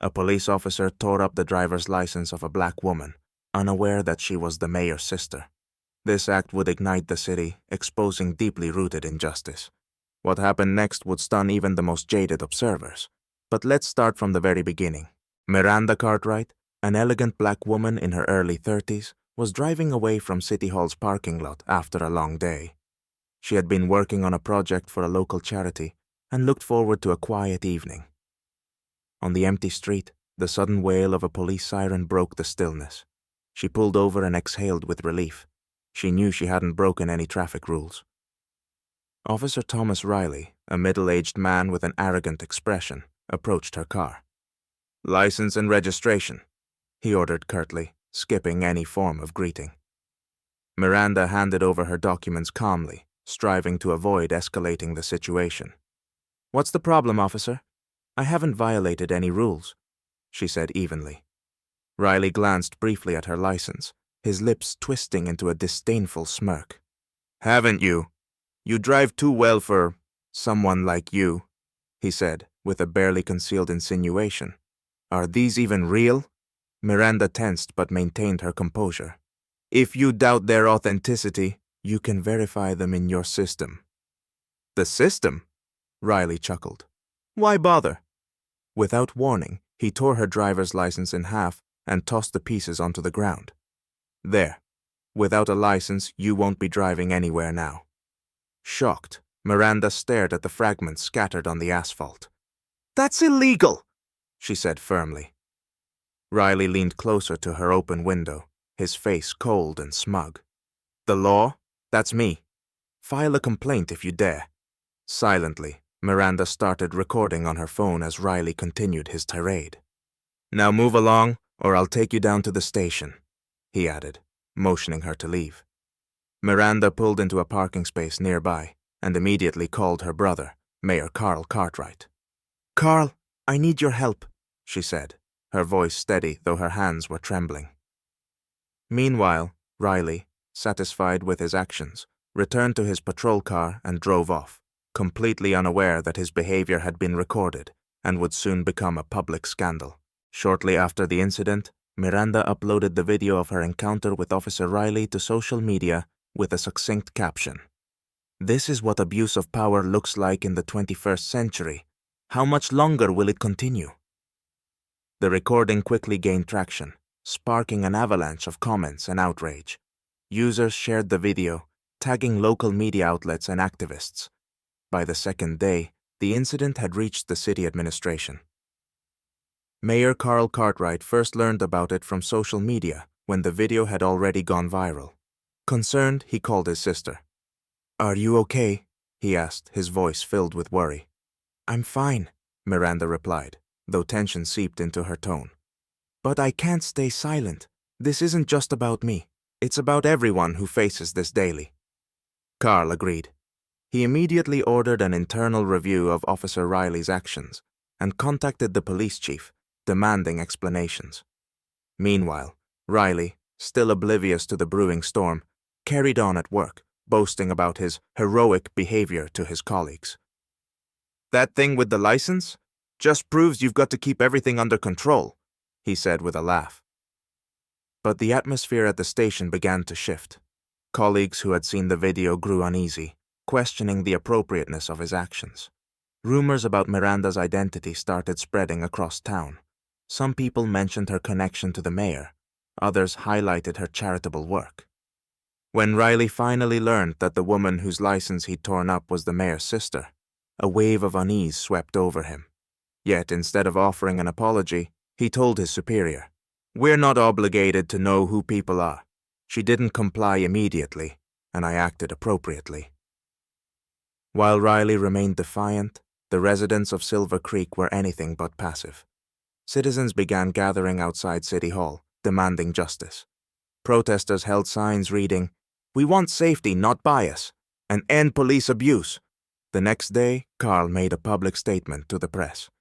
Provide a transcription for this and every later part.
A police officer tore up the driver's license of a black woman, unaware that she was the mayor's sister. This act would ignite the city, exposing deeply rooted injustice. What happened next would stun even the most jaded observers. But let's start from the very beginning. Miranda Cartright, an elegant black woman in her early 30s, was driving away from City Hall's parking lot after a long day. She had been working on a project for a local charity and looked forward to a quiet evening. On the empty street, the sudden wail of a police siren broke the stillness. She pulled over and exhaled with relief. She knew she hadn't broken any traffic rules. Officer Thomas Riley, a middle-aged man with an arrogant expression, approached her car. "License and registration," he ordered curtly, skipping any form of greeting. Miranda handed over her documents calmly, striving to avoid escalating the situation. "What's the problem, officer? I haven't violated any rules," she said evenly. Riley glanced briefly at her license, his lips twisting into a disdainful smirk. "Haven't you? You drive too well for someone like you," he said, with a barely concealed insinuation. "Are these even real?" Miranda tensed but maintained her composure. "If you doubt their authenticity, you can verify them in your system." "The system?" Riley chuckled. "Why bother?" Without warning, he tore her driver's license in half and tossed the pieces onto the ground. "There. Without a license, you won't be driving anywhere now." Shocked, Miranda stared at the fragments scattered on the asphalt. "That's illegal," she said firmly. Riley leaned closer to her open window, his face cold and smug. "The law? That's me. File a complaint if you dare." Silently, Miranda started recording on her phone as Riley continued his tirade. "Now move along, or I'll take you down to the station," he added, motioning her to leave. Miranda pulled into a parking space nearby and immediately called her brother, Mayor Carl Cartwright. "Carl, I need your help," she said, her voice steady though her hands were trembling. Meanwhile, Riley, satisfied with his actions, returned to his patrol car and drove off, completely unaware that his behavior had been recorded and would soon become a public scandal. Shortly after the incident, Miranda uploaded the video of her encounter with Officer Riley to social media with a succinct caption. "This is what abuse of power looks like in the 21st century. How much longer will it continue?" The recording quickly gained traction, sparking an avalanche of comments and outrage. Users shared the video, tagging local media outlets and activists. By the second day, the incident had reached the city administration. Mayor Carl Cartwright first learned about it from social media when the video had already gone viral. Concerned, he called his sister. "Are you okay?" he asked, his voice filled with worry. "I'm fine," Miranda replied, though tension seeped into her tone. "But I can't stay silent. This isn't just about me. It's about everyone who faces this daily." Carl agreed. He immediately ordered an internal review of Officer Riley's actions and contacted the police chief, demanding explanations. Meanwhile, Riley, still oblivious to the brewing storm, carried on at work, boasting about his heroic behavior to his colleagues. "That thing with the license just proves you've got to keep everything under control," he said with a laugh. But the atmosphere at the station began to shift. Colleagues who had seen the video grew uneasy, questioning the appropriateness of his actions. Rumors about Miranda's identity started spreading across town. Some people mentioned her connection to the mayor, others highlighted her charitable work. When Riley finally learned that the woman whose license he'd torn up was the mayor's sister, a wave of unease swept over him. Yet instead of offering an apology, he told his superior, "We're not obligated to know who people are. She didn't comply immediately, and I acted appropriately." While Riley remained defiant, the residents of Silver Creek were anything but passive. Citizens began gathering outside City Hall, demanding justice. Protesters held signs reading, "We want safety, not bias," and "End police abuse." The next day, Carl made a public statement to the press.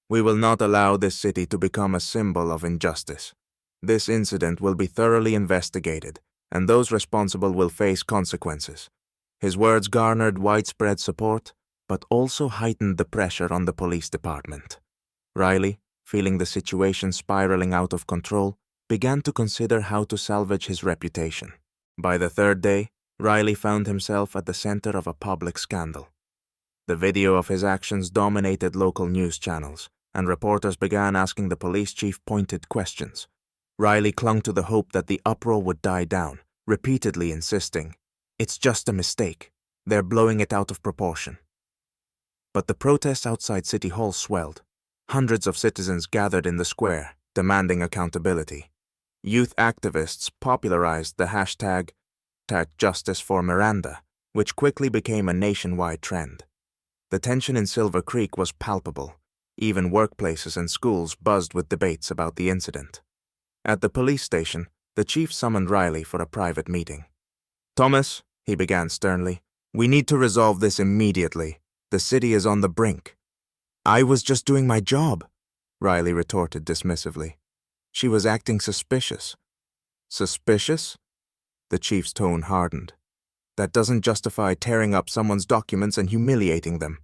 "We will not allow this city to become a symbol of injustice. This incident will be thoroughly investigated, and those responsible will face consequences." His words garnered widespread support, but also heightened the pressure on the police department. Riley, feeling the situation spiraling out of control, began to consider how to salvage his reputation. By the third day, Riley found himself at the center of a public scandal. The video of his actions dominated local news channels, and reporters began asking the police chief pointed questions. Riley clung to the hope that the uproar would die down, repeatedly insisting, "It's just a mistake. They're blowing it out of proportion." But the protests outside City Hall swelled. Hundreds of citizens gathered in the square, demanding accountability. Youth activists popularized the hashtag #Justice for Miranda, which quickly became a nationwide trend. The tension in Silver Creek was palpable. Even workplaces and schools buzzed with debates about the incident. At the police station, the chief summoned Riley for a private meeting. "Thomas," he began sternly, "we need to resolve this immediately. The city is on the brink." "I was just doing my job," Riley retorted dismissively. "She was acting suspicious." "Suspicious?" The chief's tone hardened. "That doesn't justify tearing up someone's documents and humiliating them,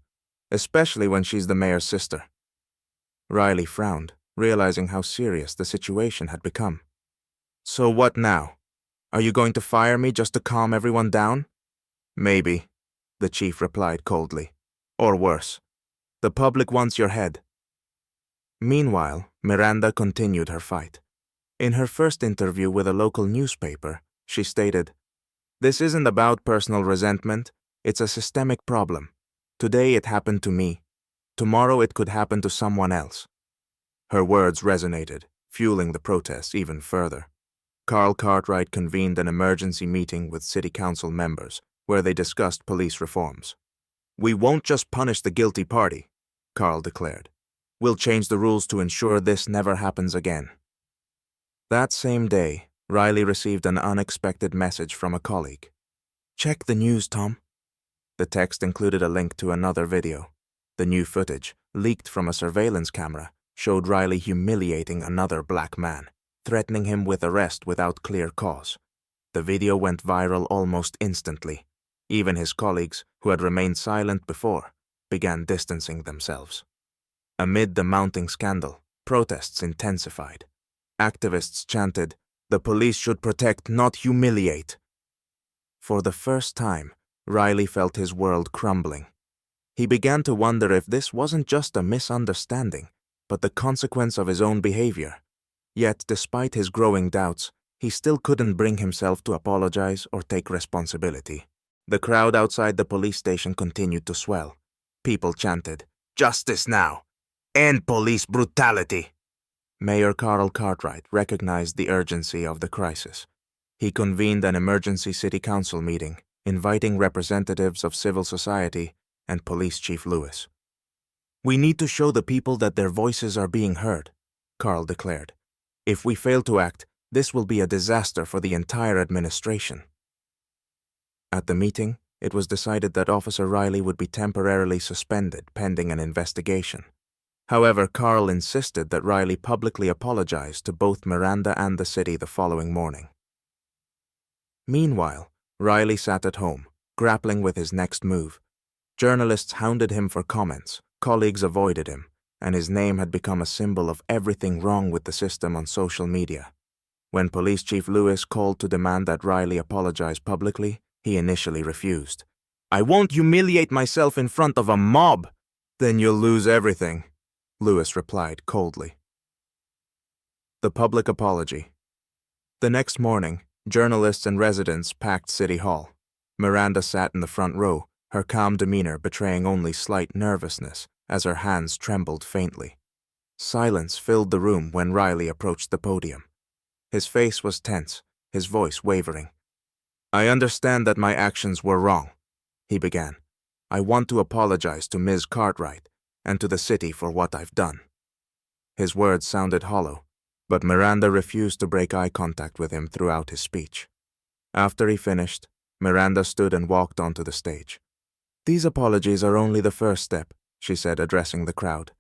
especially when she's the mayor's sister." Riley frowned, realizing how serious the situation had become. "So what now? Are you going to fire me just to calm everyone down?" "Maybe," the chief replied coldly. "Or worse. The public wants your head." Meanwhile, Miranda continued her fight. In her first interview with a local newspaper, she stated, "This isn't about personal resentment, it's a systemic problem. Today it happened to me. Tomorrow it could happen to someone else." Her words resonated, fueling the protests even further. Cartright convened an emergency meeting with city council members, where they discussed police reforms. "We won't just punish the guilty party," Carl declared. "We'll change the rules to ensure this never happens again." That same day, Riley received an unexpected message from a colleague. "Check the news, Tom." The text included a link to another video. The new footage, leaked from a surveillance camera, showed Riley humiliating another black man, threatening him with arrest without clear cause. The video went viral almost instantly. Even his colleagues, who had remained silent before, began distancing themselves. Amid the mounting scandal, protests intensified. Activists chanted, "The police should protect, not humiliate." For the first time, Riley felt his world crumbling. He began to wonder if this wasn't just a misunderstanding, but the consequence of his own behavior. Yet, despite his growing doubts, he still couldn't bring himself to apologize or take responsibility. The crowd outside the police station continued to swell. People chanted, "Justice now! End police brutality!" Mayor Cartright recognized the urgency of the crisis. He convened an emergency city council meeting, inviting representatives of civil society and Police Chief Lewis. "We need to show the people that their voices are being heard," Carl declared. "If we fail to act, this will be a disaster for the entire administration." At the meeting, it was decided that Officer Riley would be temporarily suspended pending an investigation. However, Carl insisted that Riley publicly apologize to both Miranda and the city the following morning. Meanwhile, Riley sat at home, grappling with his next move. Journalists hounded him for comments, colleagues avoided him, and his name had become a symbol of everything wrong with the system on social media. When Police Chief Lewis called to demand that Riley apologize publicly, he initially refused. "I won't humiliate myself in front of a mob." "Then you'll lose everything," Lewis replied coldly. The public apology. The next morning, journalists and residents packed City Hall. Miranda sat in the front row, her calm demeanor betraying only slight nervousness as her hands trembled faintly. Silence filled the room when Riley approached the podium. His face was tense, his voice wavering. "I understand that my actions were wrong," he began. "I want to apologize to Ms. Cartwright and to the city for what I've done." His words sounded hollow, but Miranda refused to break eye contact with him throughout his speech. After he finished, Miranda stood and walked onto the stage. "These apologies are only the first step," she said, addressing the crowd.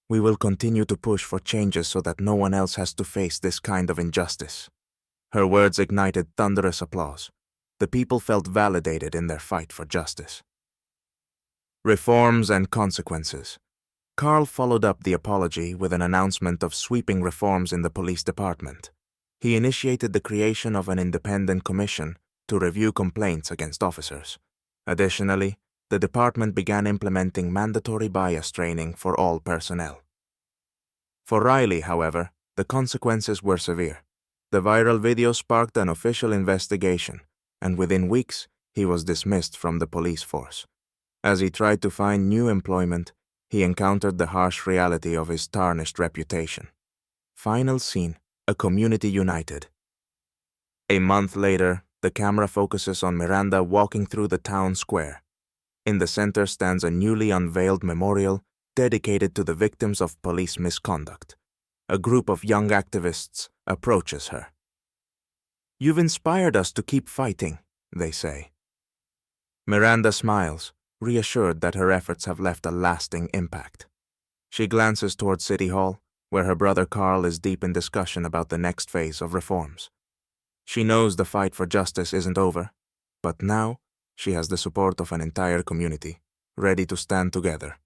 "We will continue to push for changes so that no one else has to face this kind of injustice." Her words ignited thunderous applause. The people felt validated in their fight for justice. Reforms and consequences. Carl followed up the apology with an announcement of sweeping reforms in the police department. He initiated the creation of an independent commission to review complaints against officers. Additionally, the department began implementing mandatory bias training for all personnel. For Riley, however, the consequences were severe. The viral video sparked an official investigation, and within weeks, he was dismissed from the police force. As he tried to find new employment, he encountered the harsh reality of his tarnished reputation. Final scene: a community united. A month later, the camera focuses on Miranda walking through the town square. In the center stands a newly unveiled memorial dedicated to the victims of police misconduct. A group of young activists approaches her. "You've inspired us to keep fighting," they say. Miranda smiles, reassured that her efforts have left a lasting impact. She glances towards City Hall, where her brother Carl is deep in discussion about the next phase of reforms. She knows the fight for justice isn't over, but now she has the support of an entire community, ready to stand together.